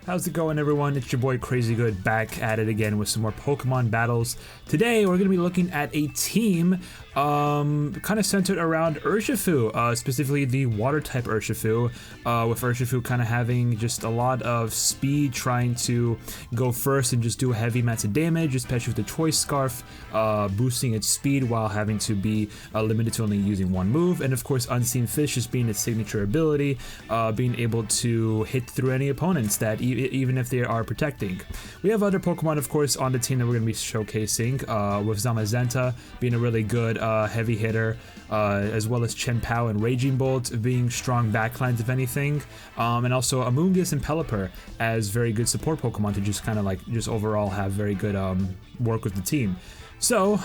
How's it going, everyone? It's your boy Crazy Good back at it again with some more Pokemon battles. Today we're going to be looking at a team kind of centered around Urshifu, specifically the water type Urshifu, with Urshifu kind of having just a lot of speed, trying to go first and just do heavy amounts of damage, especially with the Choice Scarf, boosting its speed while having to be limited to only using one move, and of course Unseen Fish just being its signature ability, being able to hit through any opponents that even if they are protecting. We have other Pokemon, of course, on the team that we're going to be showcasing, with Zamazenta being a really good heavy hitter, as well as Chien-Pao and Raging Bolt being strong backlines, if anything, and also Amoonguss and Pelipper as very good support Pokemon to just kind of like just overall have very good work with the team. So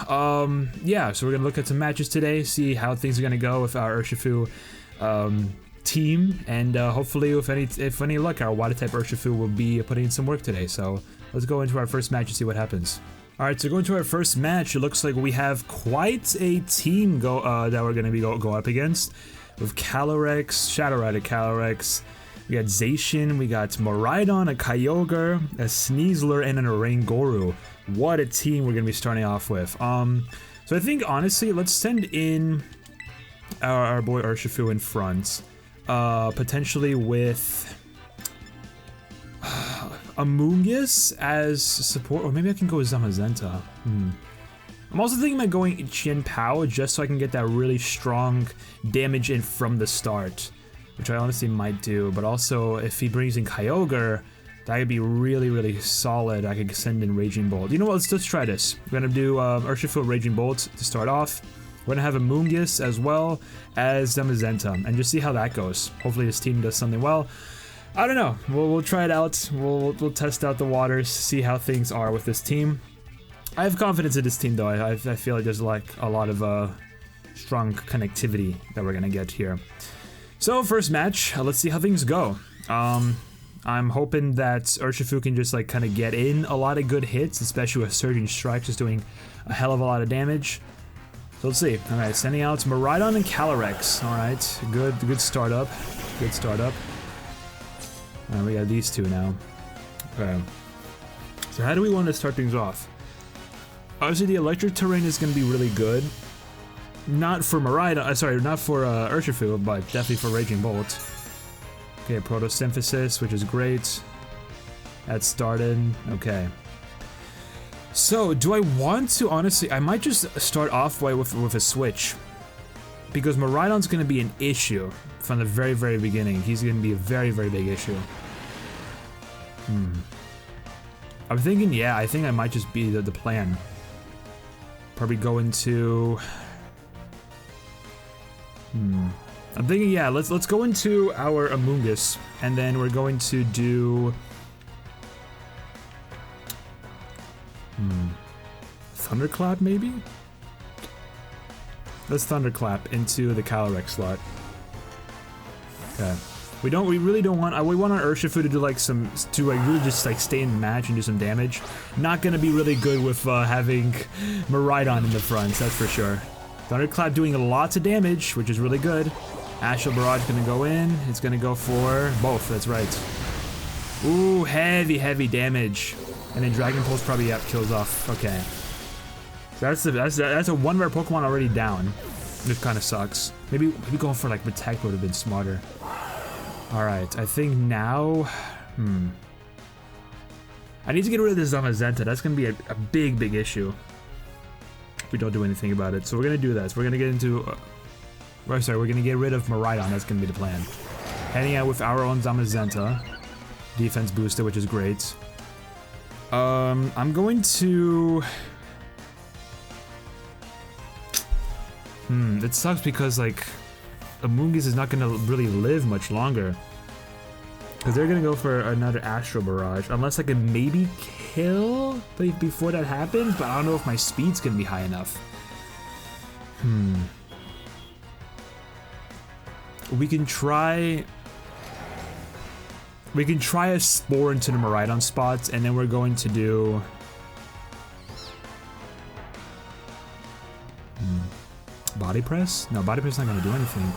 yeah, so we're gonna look at some matches today, see how things are gonna go with our Urshifu team, and hopefully if any luck, our water type Urshifu will be putting in some work today. So let's go into our first match and see what happens. Alright, so going to our first match, it looks like we have quite a team that we're gonna be go up against, with Calyrex, Shadow Rider Calyrex, we got Zacian, we got Miraidon, a Kyogre, a Sneasler, and an Oranguru. What a team we're gonna be starting off with. So I think honestly, let's send in our boy Urshifu in front, potentially with Amoonguss as support, or maybe I can go with Zamazenta. I'm also thinking about going Chien-Pao just so I can get that really strong damage in from the start, which I honestly might do. But also, if he brings in Kyogre, that could be really solid. I could send in Raging Bolt. You know what? Let's try this. We're gonna do Urshifu Raging Bolt to start off. We're gonna have Amoonguss as well as Zamazenta, and just see how that goes. Hopefully, this team does something well. I don't know. We'll try it out. We'll test out the waters, see how things are with this team. I have confidence in this team, though. I feel like there's like a lot of strong connectivity that we're gonna get here. So first match, let's see how things go. I'm hoping that Urshifu can just like kind of get in a lot of good hits, especially with Surging Strike just doing a hell of a lot of damage. So let's see. All right, sending out Miraidon and Calyrex. All right, good startup. Good startup. We got these two now. Okay. So how do we want to start things off? Obviously, the electric terrain is going to be really good. Not for Miraidon, sorry, not for Urshifu, but definitely for Raging Bolt. Okay, Photosynthesis, which is great. That started. Okay. So, do I want to, honestly, I might just start off with a switch. Because Miraidon's going to be an issue from the very beginning. He's going to be a very big issue. I'm thinking, yeah, I think I might just be the plan. Probably go into... I'm thinking, yeah, let's go into our Amoonguss, and then we're going to do... Thunderclap, maybe? Let's Thunderclap into the Calyrex slot. Okay. We really don't want, we want our Urshifu to do like really just like stay in the match and do some damage. Not gonna be really good with having Miraidon in the front, that's for sure. Thunderclap doing lots of damage, which is really good. Astral Barrage gonna go in, it's gonna go for both, that's right. Ooh, heavy damage. And then Dragon Pulse probably, yep, kills off, okay. So that's a one of our Pokemon already down, which kind of sucks. Maybe going for like Protect would have been smarter. Alright, I think now... I need to get rid of this Zamazenta. That's going to be a big issue if we don't do anything about it. So we're going to do that. So we're going to get into... we're going to get rid of Miraidon. That's going to be the plan. Heading out with our own Zamazenta. Defense booster, which is great. I'm going to... It sucks because, like... Amoonguss is not going to really live much longer. Because they're going to go for another Astral Barrage. Unless I can maybe kill before that happens. But I don't know if my speed's going to be high enough. We can try a Spore into the Miraidon spots. And then we're going to do... Body Press? No, Body Press is not going to do anything.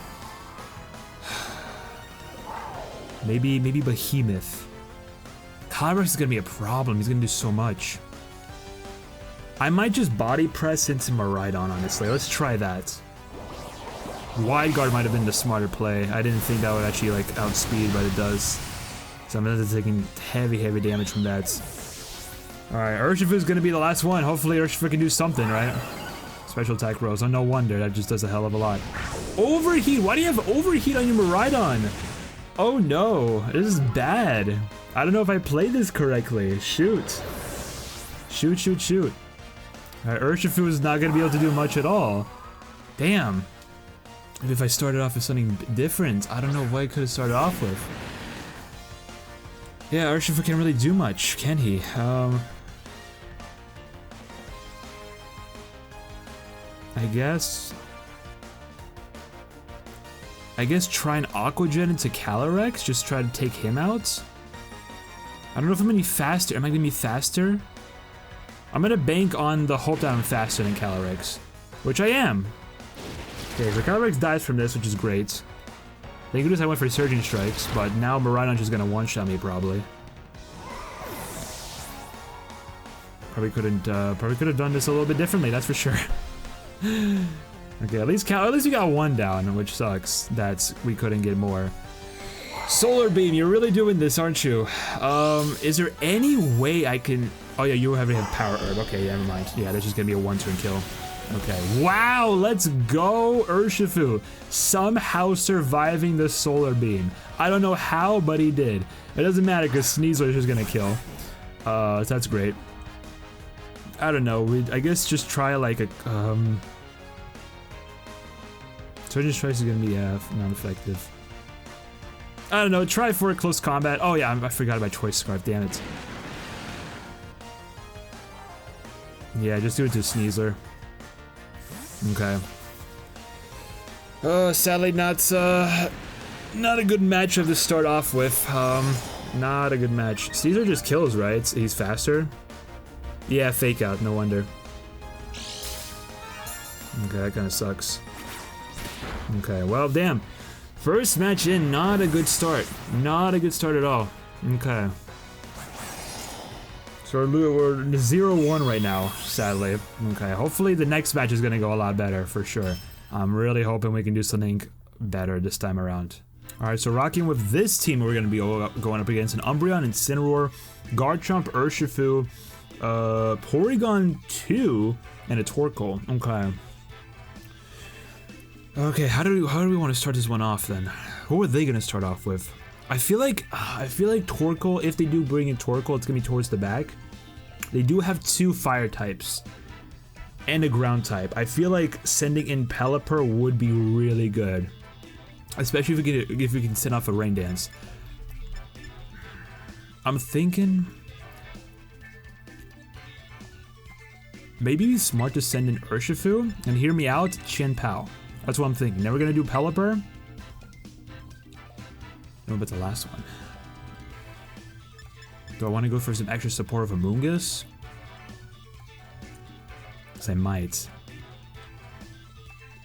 Maybe Behemoth. Calyrex is gonna be a problem. He's gonna do so much. I might just body press into Miraidon, honestly. Let's try that. Wide Guard might have been the smarter play. I didn't think that would actually like outspeed, but it does. So I'm taking heavy damage from that. Alright, Urshifu is gonna be the last one. Hopefully Urshifu can do something, right? Special attack rolls. Oh, no wonder. That just does a hell of a lot. Overheat! Why do you have overheat on your Miraidon? Oh no, this is bad. I don't know if I played this correctly. Shoot. Shoot. Alright, Urshifu is not gonna be able to do much at all. Damn. Maybe if I started off with something different. I don't know what I could have started off with. Yeah, Urshifu can't really do much, can he? I guess try an Aqua Jet into Calyrex, just try to take him out. I don't know if I'm gonna be faster. Am I gonna be faster? I'm gonna bank on the hope that I'm faster than Calyrex, which I am. Okay, so Calyrex dies from this, which is great. Thank goodness I went for Surging Strikes, but now Miraidon's just gonna one-shot me probably. Probably could have done this a little bit differently, that's for sure. Okay, at least we got one down, which sucks that we couldn't get more. Solar Beam, you're really doing this, aren't you? Is there any way I can... Oh yeah, you have to have Power Herb. Okay, yeah, never mind. Yeah, that's just gonna be a one-turn kill. Okay, wow, let's go, Urshifu. Somehow surviving the Solar Beam. I don't know how, but he did. It doesn't matter, because Sneasler is just gonna kill. So that's great. I don't know, I guess just try like a... Surging Strikes is gonna be non-effective. I don't know, try for a close combat. Oh yeah, I forgot about Choice Scarf, damn it. Yeah, just do it to Sneasler. Okay. Sadly not a good matchup to start off with. Not a good match. Sneasler just kills, right? He's faster? Yeah, Fake Out, no wonder. Okay, that kinda sucks. Okay, well, damn. First match in, not a good start. Not a good start at all. Okay. So we're 0-1 right now, sadly. Okay, hopefully the next match is gonna go a lot better, for sure. I'm really hoping we can do something better this time around. Alright, so rocking with this team, we're gonna be going up against an Umbreon, Incineroar, Garchomp, Urshifu, Porygon 2, and a Torkoal. Okay. Okay, how do we want to start this one off then? Who are they gonna start off with? I feel like Torkoal, if they do bring in Torkoal, it's gonna be towards the back. They do have two fire types and a ground type. I feel like sending in Pelipper would be really good, especially if we can send off a Rain Dance. I'm thinking maybe it's smart to send in Urshifu and hear me out, Chien-Pao. That's what I'm thinking. Never gonna do Pelipper. No, but the last one. Do I want to go for some extra support of Amoonguss? Because I might.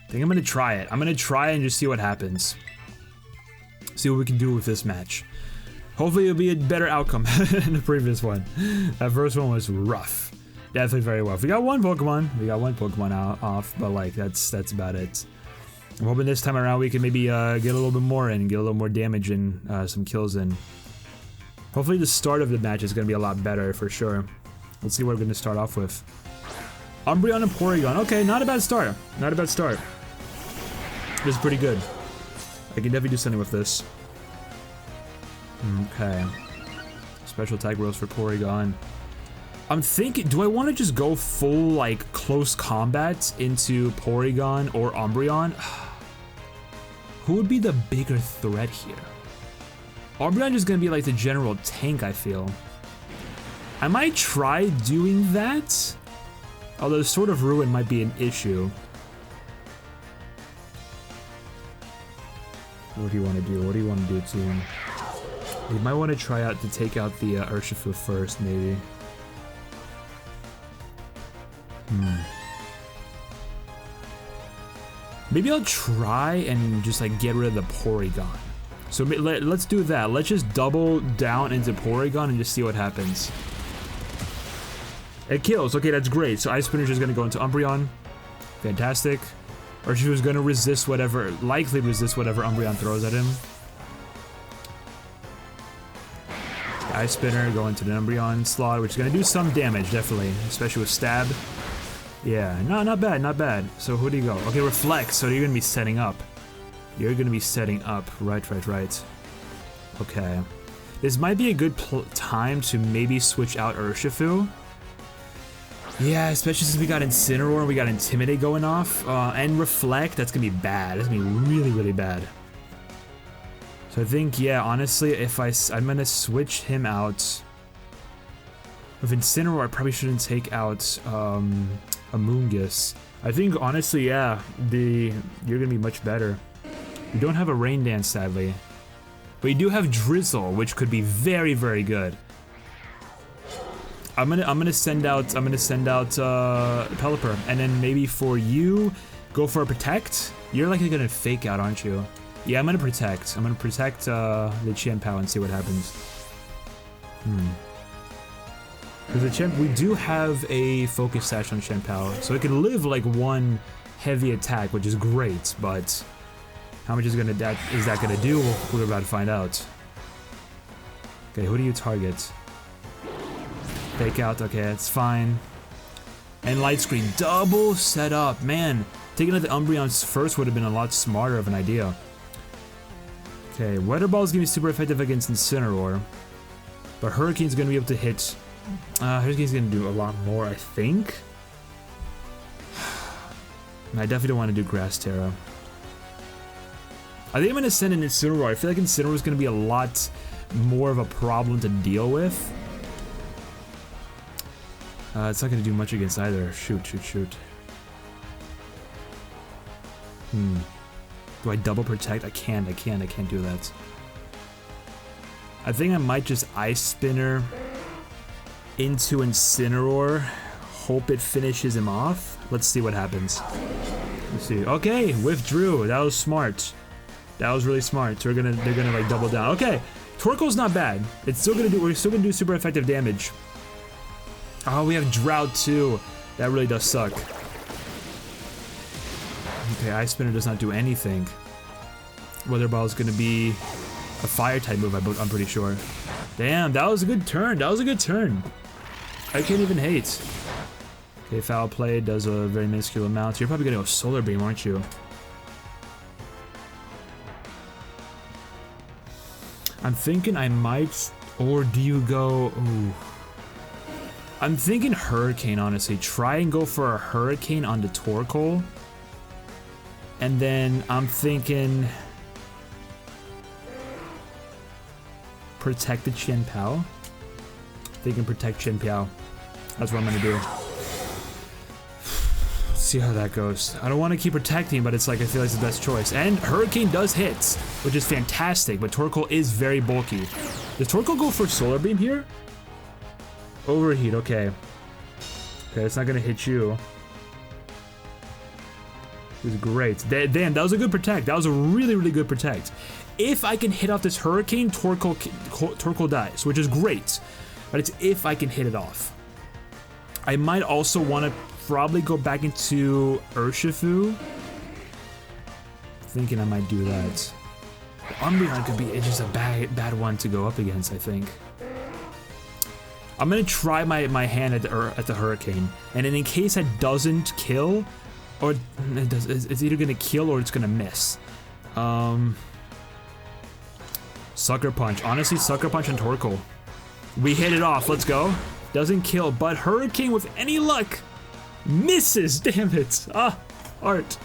I think I'm gonna try it. I'm gonna try and just see what happens. See what we can do with this match. Hopefully it'll be a better outcome than the previous one. That first one was rough. Definitely very rough. We got one Pokemon off, but like that's about it. I'm hoping this time around we can maybe get a little bit more in, get a little more damage in, some kills in. Hopefully the start of the match is going to be a lot better for sure. Let's see what we're going to start off with. Umbreon and Porygon. Okay, not a bad start. Not a bad start. This is pretty good. I can definitely do something with this. Okay. Special attack rolls for Porygon. I'm thinking, do I want to just go full, like, close combat into Porygon or Umbreon? Who would be the bigger threat here? Umbreon is going to be, like, the general tank, I feel. I might try doing that, although Sword of Ruin might be an issue. What do you want to do? What do you want to do, team? You might want to try out to take out the Urshifu first, maybe. Maybe I'll try and just like get rid of the Porygon. So let's do that. Let's just double down into Porygon and just see what happens. It kills. Okay, that's great. So Ice Spinner's just gonna go into Umbreon. Fantastic. Urshifu's gonna resist whatever, likely resist whatever Umbreon throws at him. Ice Spinner going to the Umbreon slot, which is gonna do some damage, definitely, especially with Stab. Yeah, no, not bad, not bad. So who do you go? Okay, Reflect. So you're gonna be setting up. You're gonna be setting up. Right. Okay. This might be a good time to maybe switch out Urshifu. Yeah, especially since we got Incineroar, we got Intimidate going off, and Reflect. That's gonna be bad. That's gonna be really, really bad. So I think, yeah, honestly, if I'm gonna switch him out. With Incineroar, I probably shouldn't take out Amoonguss. I think, honestly, yeah, you're gonna be much better. You don't have a Rain Dance, sadly. But you do have Drizzle, which could be very, very good. I'm gonna send out Pelipper, and then maybe for you, go for a Protect. You're likely gonna Fake Out, aren't you? Yeah, I'm gonna Protect. I'm gonna Protect the Chien-Pao and see what happens. Because we do have a Focus Sash on Chien-Pao, so it can live like one heavy attack, which is great, but how much is that gonna do? We're about to find out. Okay, who do you target? Fake Out, okay, that's fine. And Light Screen, double setup, man. Taking out the Umbreons first would have been a lot smarter of an idea. Okay, Weather Ball is gonna be super effective against Incineroar, but Hurricane's gonna be able to hit. Hurricane's gonna do a lot more, I think. I definitely don't want to do Grass Terra. I think I'm gonna send in Incineroar. I feel like Incineroar is gonna be a lot more of a problem to deal with. It's not gonna do much against either. Shoot. Do I double protect? I can't do that. I think I might just Ice Spinner into Incineroar. Hope it finishes him off. Let's see what happens. Let's see. Okay, withdrew. That was smart. That was really smart. So they're gonna like double down. Okay, Torkoal's not bad. We're still gonna do super effective damage. Oh, we have Drought too. That really does suck. Okay, Ice Spinner does not do anything. Weather Ball is gonna be a Fire type move, I'm pretty sure. Damn, that was a good turn. I can't even hate. Okay, Foul Play does a very minuscule amount. So you're probably gonna go Solar Beam, aren't you? I'm thinking I might, or do you go? Ooh. I'm thinking Hurricane, honestly. Try and go for a Hurricane on the Torkoal. And then I'm thinking protect the Chien-Pao. Thinking protect Chien-Pao. That's what I'm gonna do. See how that goes. I don't want to keep protecting, but it's like I feel like it's the best choice. And Hurricane does hit, which is fantastic, but Torkoal is very bulky. Does Torkoal go for Solar Beam here? Overheat, okay. Okay, it's not gonna hit you. It was great. Damn, that was a good protect. That was a really, really good protect. If I can hit off this Hurricane, Torkoal dies, which is great. But it's if I can hit it off. I might also want to probably go back into Urshifu. Thinking I might do that. Umbreon could be just a bad one to go up against, I think. I'm gonna try my hand at the Hurricane, and in case it doesn't kill, or it's either gonna kill or it's gonna miss. Sucker Punch. Honestly, Sucker Punch and Torkoal. We hit it off. Let's go. Doesn't kill, but Hurricane with any luck misses. Damn it. Ah, Art.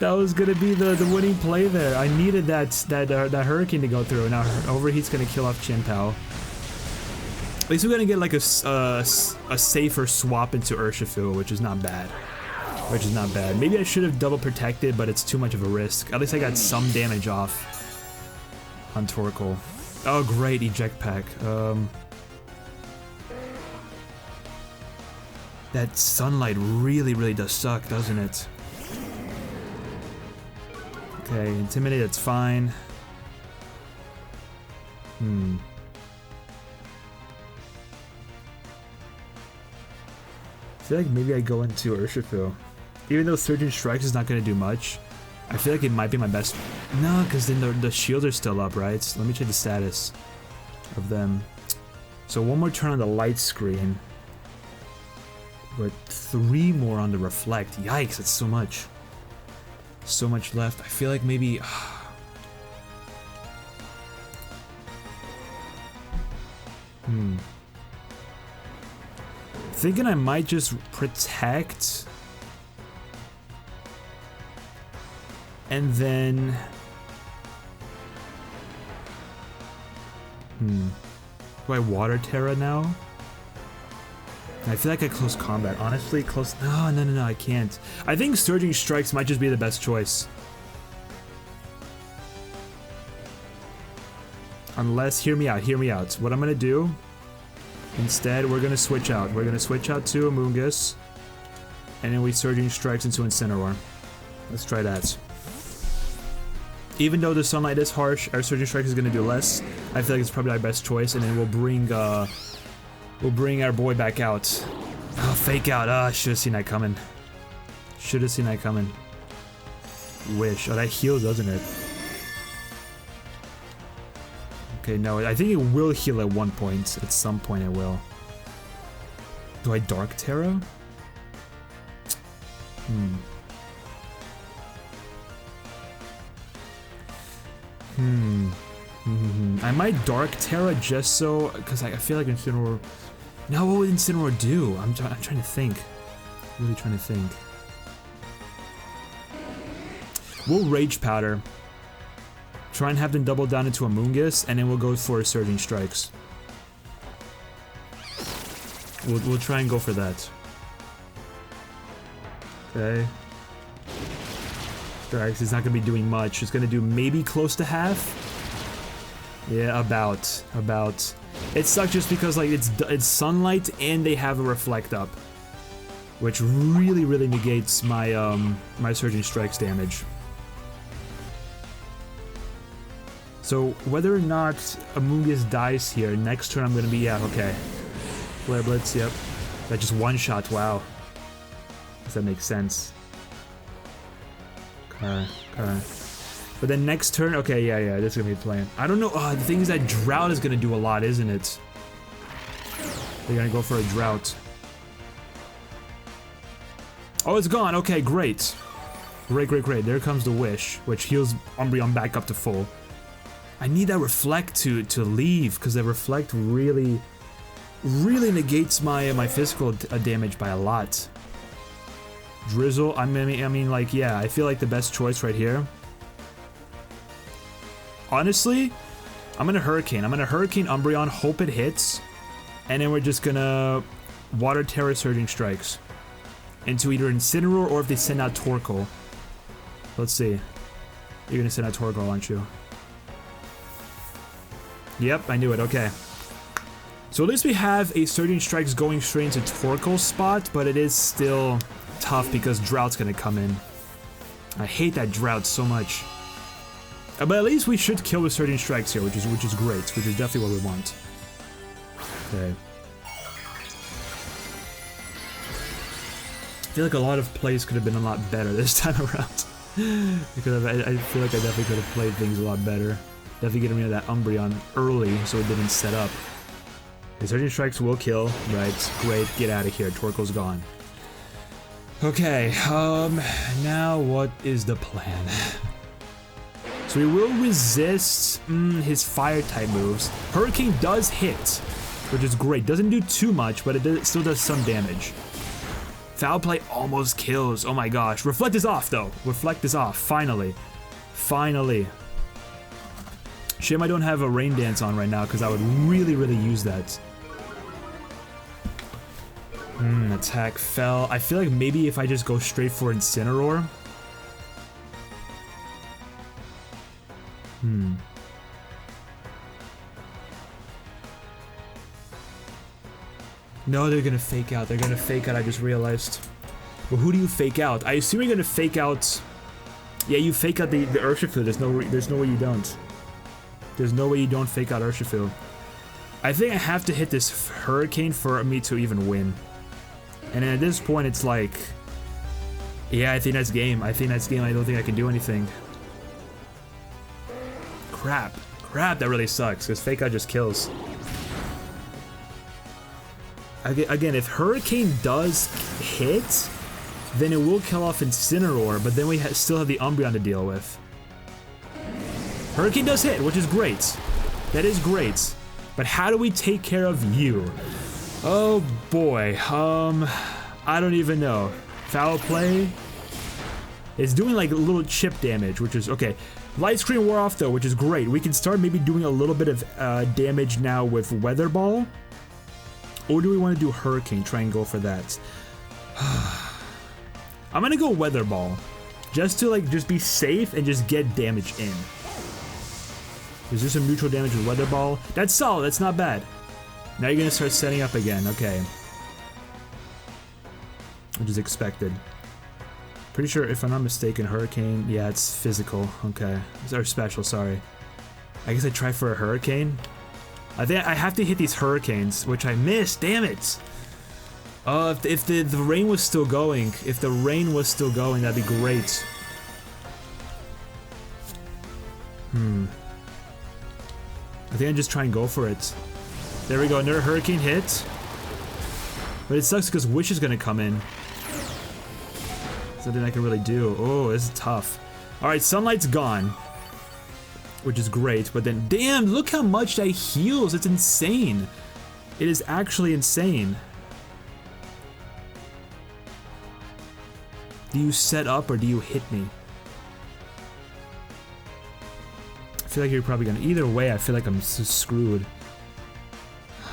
That was gonna be the winning play there. I needed that Hurricane to go through. Now Overheat's gonna kill off Chien-Pao. At least we're gonna get like a safer swap into Urshifu, which is not bad. Maybe I should have double protected, but it's too much of a risk. At least I got some damage off on Torkoal. Oh, great, Eject Pack. That Sunlight really, really does suck, doesn't it? Okay, Intimidate, that's fine. I feel like maybe I go into Urshifu. Even though Surging Strikes is not going to do much, I feel like it might be my best... No, because then the shields are still up, right? Let me check the status of them. So one more turn on the light screen. But 3 more on the reflect. Yikes, that's so much. So much left. I feel like maybe... Thinking I might just protect... And then... Do I Water Terra now? I feel like I close combat. Honestly, close... No, I can't. I think Surging Strikes might just be the best choice. Unless, hear me out. What I'm gonna do, instead, we're gonna switch out. We're gonna switch out to Amoonguss, and then we Surging Strikes into Incineroar. Let's try that. Even though the sunlight is harsh, our Surging Strike is gonna do less. I feel like it's probably our best choice, and then we'll bring our boy back out. Oh, fake out. I should have seen that coming. Wish. Oh, that heals, doesn't it? Okay, no, I think it will heal at one point. At some point it will. Do I Dark Terra? I might Dark Terra just so, because I feel like Incineroar... Now what would Incineroar do? I'm trying to think. Really trying to think. We'll Rage Powder. Try and have them double down into Amoonguss, and then we'll go for Surging Strikes. We'll try and go for that. Okay. Strikes is not going to be doing much. It's going to do maybe close to half. Yeah, about. It sucks just because like it's sunlight and they have a reflect up, which really negates my my Surging Strikes damage. So whether or not Amoonguss dies here, next turn I'm gonna be okay. Flare Blitz, yep. That just one shot. Wow. Does that make sense? Okay. But then next turn, okay, yeah, this is gonna be the plan. I don't know, the thing is that Drought is gonna do a lot, isn't it? They're gonna go for a Drought. Oh, it's gone, okay, great. Great. There comes the Wish, which heals Umbreon back up to full. I need that Reflect to leave, because the Reflect really negates my physical damage by a lot. Drizzle, I mean, like, yeah, I feel like the best choice right here. Honestly, I'm gonna Hurricane. Umbreon, hope it hits, and then we're just gonna Water Terra Surging Strikes into either Incineroar or if they send out Torkoal. Let's see. You're gonna send out Torkoal, aren't you? Yep, I knew it. Okay. So at least we have a Surging Strikes going straight into Torkoal's spot, but it is still tough because Drought's gonna come in. I hate that Drought so much. But at least we should kill the Surging Strikes here, which is great, which is definitely what we want. Okay. I feel like a lot of plays could have been a lot better this time around. Because I feel like I definitely could have played things a lot better. Definitely getting rid of that Umbreon early so it didn't set up. The Surging Strikes will kill, right? Great, get out of here. Torkoal's gone. Okay, now what is the plan? So we will resist his Fire-type moves. Hurricane does hit, which is great. Doesn't do too much, but it still does some damage. Foul Play almost kills. Oh my gosh. Reflect is off, though. Reflect is off. Finally. Shame I don't have a Rain Dance on right now, because I would really use that. Attack fell. I feel like maybe if I just go straight for Incineroar. No, they're gonna fake out. I just realized. Well, who do you fake out? I assume you're gonna fake out... Yeah, you fake out the Urshifu. There's no way you don't. There's no way you don't fake out Urshifu. I think I have to hit this Hurricane for me to even win. And at this point, it's like... Yeah, I think that's game. I think that's game. I don't think I can do anything. Crap. Crap, that really sucks, because fake out just kills. Again, if Hurricane does hit, then it will kill off Incineroar, but then we still have the Umbreon to deal with. Hurricane does hit, which is great. That is great. But how do we take care of you? Oh boy, I don't even know. Foul play? It's doing like a little chip damage, which is okay. Light Screen wore off though, which is great. We can start maybe doing a little bit of damage now with Weather Ball. Or do we want to do Hurricane? Try and go for that. I'm gonna go Weather Ball. Just to like, just be safe and just get damage in. Is there some neutral damage with Weather Ball? That's solid, that's not bad. Now you're gonna start setting up again, okay. Which is expected. Pretty sure, if I'm not mistaken, Hurricane, yeah, it's physical, okay. Or special, sorry. I guess I try for a Hurricane. I think I have to hit these Hurricanes, which I missed, damn it! If the rain was still going, that'd be great. I think I just try and go for it. There we go, another Hurricane hit. But it sucks because Wish is gonna come in. Something I can really do. Oh, this is tough. Alright, Sunlight's gone. Which is great, but then, damn, look how much that heals. It's insane. It is actually insane. Do you set up or do you hit me? I feel like you're probably gonna... Either way, I feel like I'm so screwed. I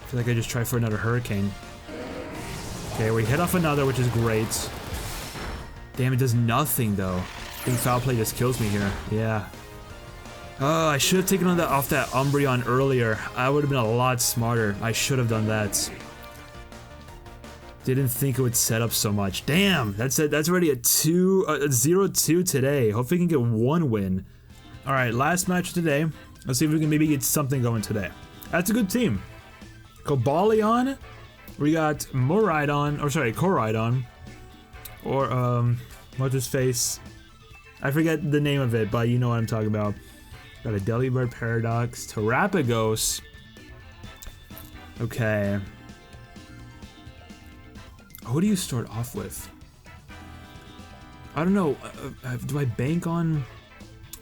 feel like I just try for another Hurricane. Okay, we hit off another, which is great. Damn, it does nothing, though. I think Foul Play just kills me here. Yeah. Oh, I should have taken on that off that Umbreon earlier. I would have been a lot smarter. I should have done that. Didn't think it would set up so much. Damn, that's already a 0-2 today. Hopefully we can get one win. All right, last match of today. Let's see if we can maybe get something going today. That's a good team. Cobalion. We got Moridon, or sorry, Coridon. Or, what's his face? I forget the name of it, but you know what I'm talking about. Got a Delibird Paradox, Terapagos. Okay. Who do you start off with? I don't know. Do I bank on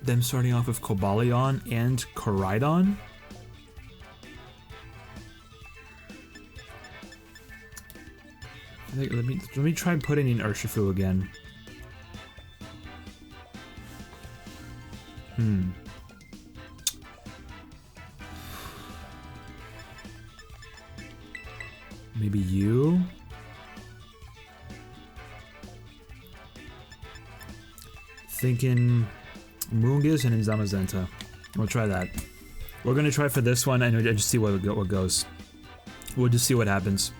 them starting off with Cobalion and Coridon? I think, let me try putting in Urshifu again. Maybe you? Thinking Moongiz and Zamazenta. We'll try that. We're gonna try for this one and just see what goes. We'll just see what happens.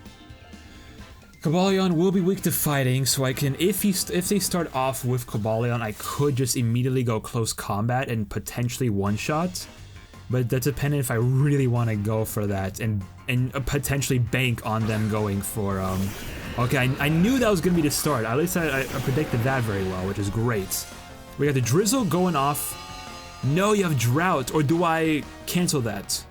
Cobalion will be weak to fighting, so I can, if they start off with Cobalion, I could just immediately go close combat and potentially one-shot. But that's dependent if I really want to go for that and potentially bank on them going for, okay, I knew that was going to be the start. At least I predicted that very well, which is great. We got the Drizzle going off. No, you have Drought, or do I cancel that?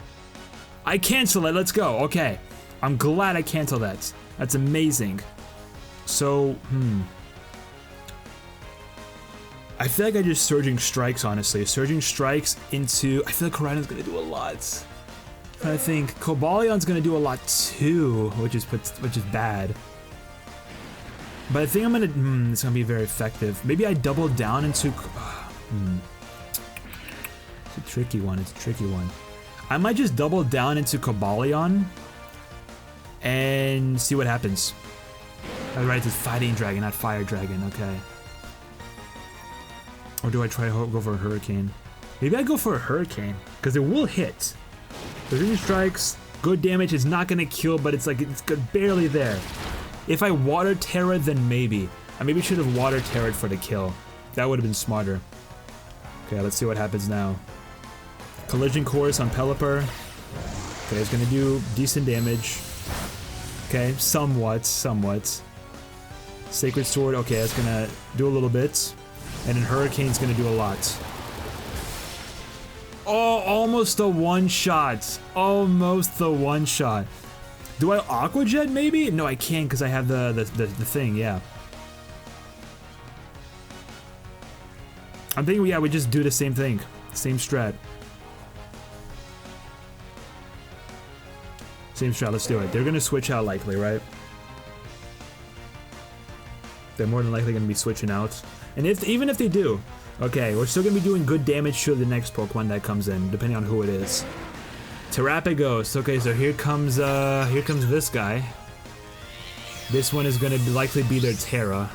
I cancel it, let's go, okay. I'm glad I canceled that. That's amazing. So, I feel like I just Surging Strikes, honestly. Surging Strikes into... I feel like Koridon's gonna do a lot. I think Cobalion's gonna do a lot too, which is bad. But I think I'm gonna... it's gonna be very effective. Maybe I double down into... It's a tricky one, I might just double down into Cobalion and see what happens. Alright, it's Fighting Dragon, not Fire Dragon, okay. Or do I try to go for a Hurricane? Maybe I go for a Hurricane, because it will hit. Precision Strikes, good damage, it's not gonna kill, but it's like, it's barely there. If I Water Terra, then maybe. I maybe should have Water Terra'd for the kill. That would have been smarter. Okay, let's see what happens now. Collision Course on Pelipper. Okay, it's gonna do decent damage. Okay, somewhat. Sacred Sword, okay, that's gonna do a little bit. And then Hurricane's gonna do a lot. Oh, almost a one-shot. Almost the one-shot. Do I Aqua Jet maybe? No, I can't because I have the thing, yeah. I'm thinking, yeah, we just do the same thing. Same strat. Same strat, let's do it. They're gonna switch out likely, right? They're more than likely gonna be switching out. And even if they do, okay, we're still gonna be doing good damage to the next Pokemon that comes in, depending on who it is. Terrapagos. Okay, so here comes this guy. This one is gonna likely be their Terra.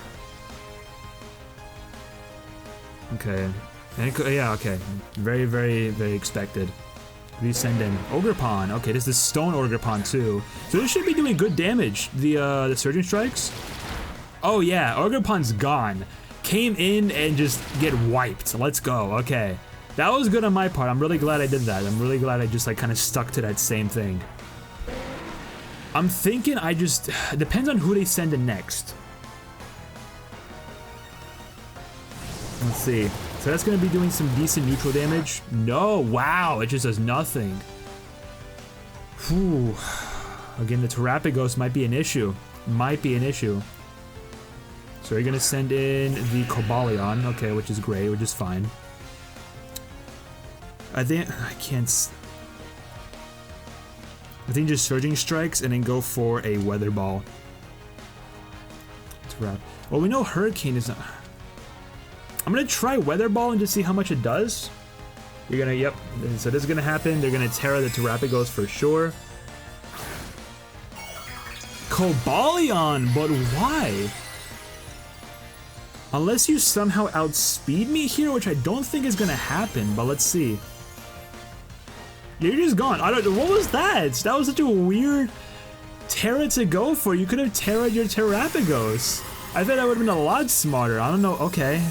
Okay. And yeah, okay. Very, very, very expected. We send in Ogerpon. Okay, this is Stone Ogerpon too. So this should be doing good damage. The Surging Strikes. Oh yeah, Ogerpon's gone. Came in and just get wiped. Let's go. Okay. That was good on my part. I'm really glad I did that. I'm really glad I just like kind of stuck to that same thing. I'm thinking I just... Depends on who they send in next. Let's see. So that's going to be doing some decent neutral damage. No, wow, it just does nothing. Whew. Again, the Terrapagos might be an issue. Might be an issue. So you're going to send in the Cobalion. Okay, which is great, which is fine. I think just Surging Strikes and then go for a Weather Ball. Well, we know Hurricane is not... I'm gonna try Weather Ball and just see how much it does. You're gonna, yep. So this is gonna happen. They're gonna Terra the Terrapagos for sure. Cobalion, but why? Unless you somehow outspeed me here, which I don't think is gonna happen, but let's see. You're just gone. I don't know. What was that? That was such a weird Terra to go for. You could have Terra'd your Terrapagos. I thought that would have been a lot smarter. I don't know. Okay.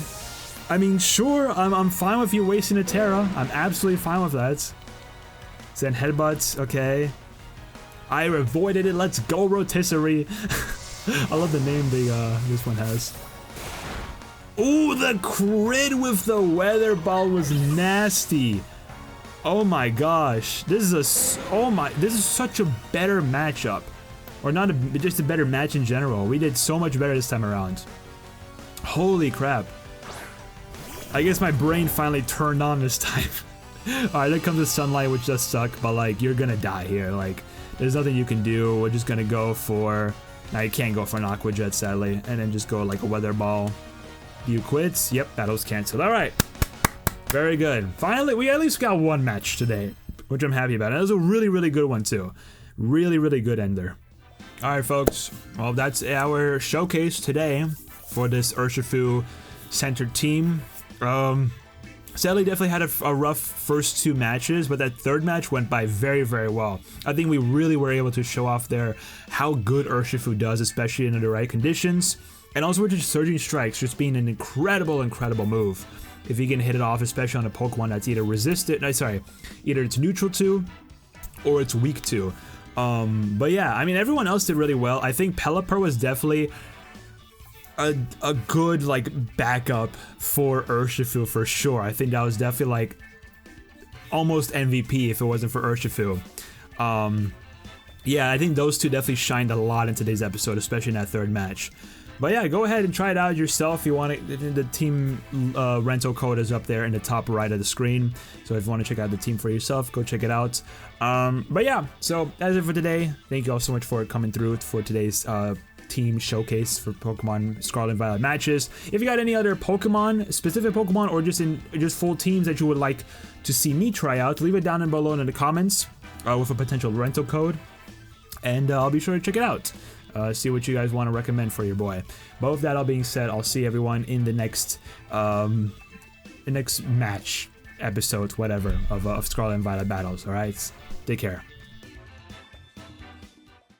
I mean, sure, I'm fine with you wasting a Terra. I'm absolutely fine with that. Then Headbutts, okay. I avoided it. Let's go, Rotisserie. I love the name this one has. Ooh, the crit with the Weather Ball was nasty. Oh my gosh, this is such a better matchup, or not just a better match in general. We did so much better this time around. Holy crap! I guess my brain finally turned on this time. All right, there comes the Sunlight, which does suck, but like you're gonna die here. Like there's nothing you can do. We're just gonna go for. Now you can't go for an Aqua Jet, sadly, and then just go like a Weather Ball. You quits. Yep, battle's canceled. All right. Very good. Finally, we at least got one match today, which I'm happy about. And it was a really, really good one, too. Really, really good ender. Alright, folks. Well, that's our showcase today for this Urshifu-centered team. Sadly, definitely had a rough first two matches, but that third match went by very, very well. I think we really were able to show off there how good Urshifu does, especially under the right conditions. And also with just Surging Strikes just being an incredible, incredible move. If you can hit it off, especially on a Pokemon that's either either it's neutral to, or it's weak to. But yeah, I mean, everyone else did really well. I think Pelipper was definitely a good, like, backup for Urshifu for sure. I think that was definitely, like, almost MVP if it wasn't for Urshifu. Yeah, I think those two definitely shined a lot in today's episode, especially in that third match. But yeah, go ahead and try it out yourself if you want it. The team rental code is up there in the top right of the screen. So if you want to check out the team for yourself, go check it out. But yeah, so that's it for today. Thank you all so much for coming through for today's team showcase for Pokemon Scarlet and Violet matches. If you got any other Pokemon, specific Pokemon, or just full teams that you would like to see me try out, leave it down below in the comments with a potential rental code. And I'll be sure to check it out. See what you guys want to recommend for your boy. But with that all being said, I'll see everyone in the next match episodes, whatever, of Scarlet and Violet battles. All right, take care.